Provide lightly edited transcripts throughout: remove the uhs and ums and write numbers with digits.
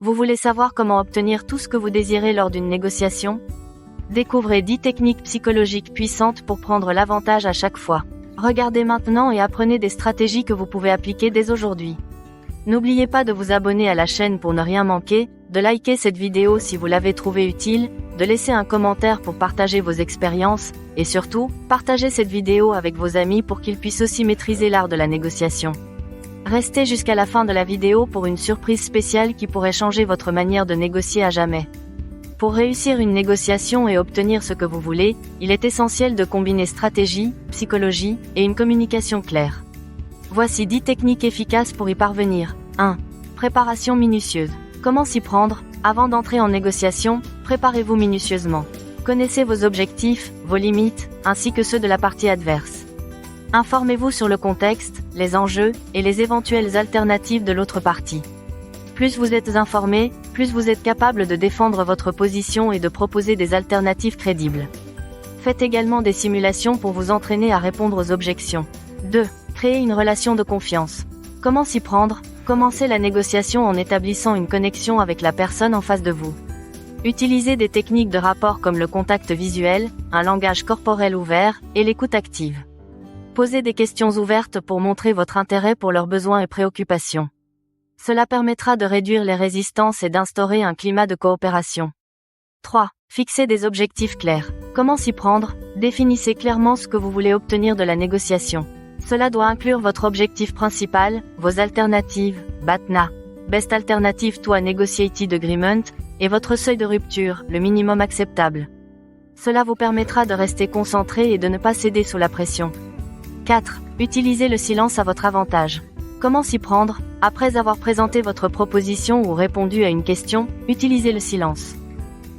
Vous voulez savoir comment obtenir tout ce que vous désirez lors d'une négociation? Découvrez 10 techniques psychologiques puissantes pour prendre l'avantage à chaque fois. Regardez maintenant et apprenez des stratégies que vous pouvez appliquer dès aujourd'hui. N'oubliez pas de vous abonner à la chaîne pour ne rien manquer, de liker cette vidéo si vous l'avez trouvée utile, de laisser un commentaire pour partager vos expériences, et surtout, partagez cette vidéo avec vos amis pour qu'ils puissent aussi maîtriser l'art de la négociation. Restez jusqu'à la fin de la vidéo pour une surprise spéciale qui pourrait changer votre manière de négocier à jamais. Pour réussir une négociation et obtenir ce que vous voulez, il est essentiel de combiner stratégie, psychologie, et une communication claire. Voici 10 techniques efficaces pour y parvenir. 1. Préparation minutieuse. Comment s'y prendre? Avant d'entrer en négociation, préparez-vous minutieusement. Connaissez vos objectifs, vos limites, ainsi que ceux de la partie adverse. Informez-vous sur le contexte, les enjeux, et les éventuelles alternatives de l'autre partie. Plus vous êtes informé, plus vous êtes capable de défendre votre position et de proposer des alternatives crédibles. Faites également des simulations pour vous entraîner à répondre aux objections. 2. Créer une relation de confiance. Comment s'y prendre? Commencez la négociation en établissant une connexion avec la personne en face de vous. Utilisez des techniques de rapport comme le contact visuel, un langage corporel ouvert, et l'écoute active. Posez des questions ouvertes pour montrer votre intérêt pour leurs besoins et préoccupations. Cela permettra de réduire les résistances et d'instaurer un climat de coopération. 3. Fixez des objectifs clairs. Comment s'y prendre? Définissez clairement ce que vous voulez obtenir de la négociation. Cela doit inclure votre objectif principal, vos alternatives, BATNA, Best Alternative to a Negotiated Agreement, et votre seuil de rupture, le minimum acceptable. Cela vous permettra de rester concentré et de ne pas céder sous la pression. 4. Utilisez le silence à votre avantage. Comment s'y prendre? Après avoir présenté votre proposition ou répondu à une question, utilisez le silence.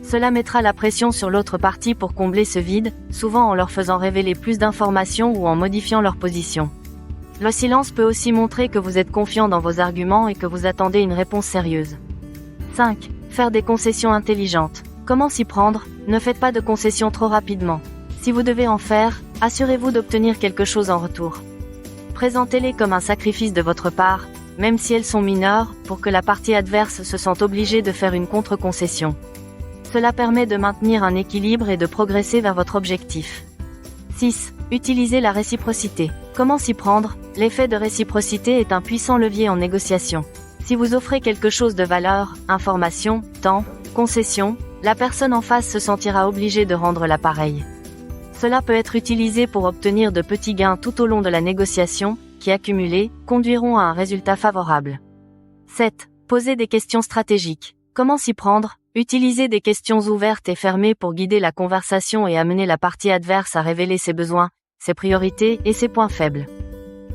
Cela mettra la pression sur l'autre partie pour combler ce vide, souvent en leur faisant révéler plus d'informations ou en modifiant leur position. Le silence peut aussi montrer que vous êtes confiant dans vos arguments et que vous attendez une réponse sérieuse. 5. Faire des concessions intelligentes. Comment s'y prendre? Ne faites pas de concessions trop rapidement. Si vous devez en faire, assurez-vous d'obtenir quelque chose en retour. Présentez-les comme un sacrifice de votre part, même si elles sont mineures, pour que la partie adverse se sente obligée de faire une contre-concession. Cela permet de maintenir un équilibre et de progresser vers votre objectif. 6. Utilisez la réciprocité. Comment s'y prendre? L'effet de réciprocité est un puissant levier en négociation. Si vous offrez quelque chose de valeur, information, temps, concession, la personne en face se sentira obligée de rendre l'appareil. Cela peut être utilisé pour obtenir de petits gains tout au long de la négociation, qui accumulés, conduiront à un résultat favorable. 7. Posez des questions stratégiques. Comment s'y prendre? Utilisez des questions ouvertes et fermées pour guider la conversation et amener la partie adverse à révéler ses besoins, ses priorités et ses points faibles.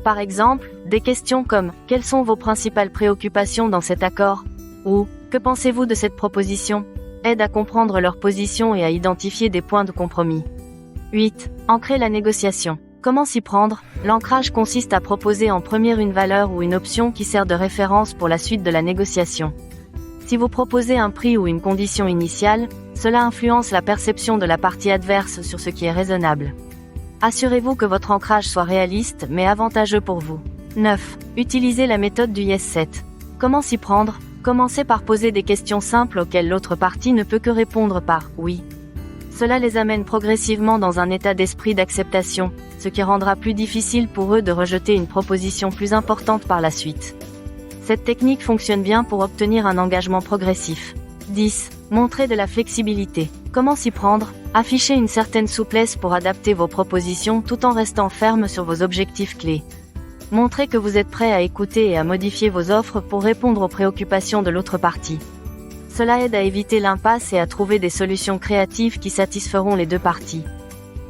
Par exemple, des questions comme « Quelles sont vos principales préoccupations dans cet accord ?» ou « Que pensez-vous de cette proposition ?» aident à comprendre leur position et à identifier des points de compromis. 8. Ancrer la négociation. Comment s'y prendre? L'ancrage consiste à proposer en première une valeur ou une option qui sert de référence pour la suite de la négociation. Si vous proposez un prix ou une condition initiale, cela influence la perception de la partie adverse sur ce qui est raisonnable. Assurez-vous que votre ancrage soit réaliste mais avantageux pour vous. 9. Utilisez la méthode du Yes Set. Comment s'y prendre? Commencez par poser des questions simples auxquelles l'autre partie ne peut que répondre par « oui ». Cela les amène progressivement dans un état d'esprit d'acceptation, ce qui rendra plus difficile pour eux de rejeter une proposition plus importante par la suite. Cette technique fonctionne bien pour obtenir un engagement progressif. 10. Montrez de la flexibilité. Comment s'y prendre? Affichez une certaine souplesse pour adapter vos propositions tout en restant ferme sur vos objectifs clés. Montrez que vous êtes prêt à écouter et à modifier vos offres pour répondre aux préoccupations de l'autre partie. Cela aide à éviter l'impasse et à trouver des solutions créatives qui satisferont les deux parties.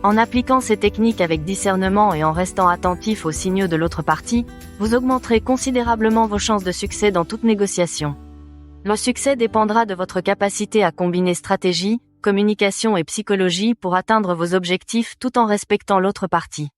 En appliquant ces techniques avec discernement et en restant attentif aux signaux de l'autre partie, vous augmenterez considérablement vos chances de succès dans toute négociation. Le succès dépendra de votre capacité à combiner stratégie, communication et psychologie pour atteindre vos objectifs tout en respectant l'autre partie.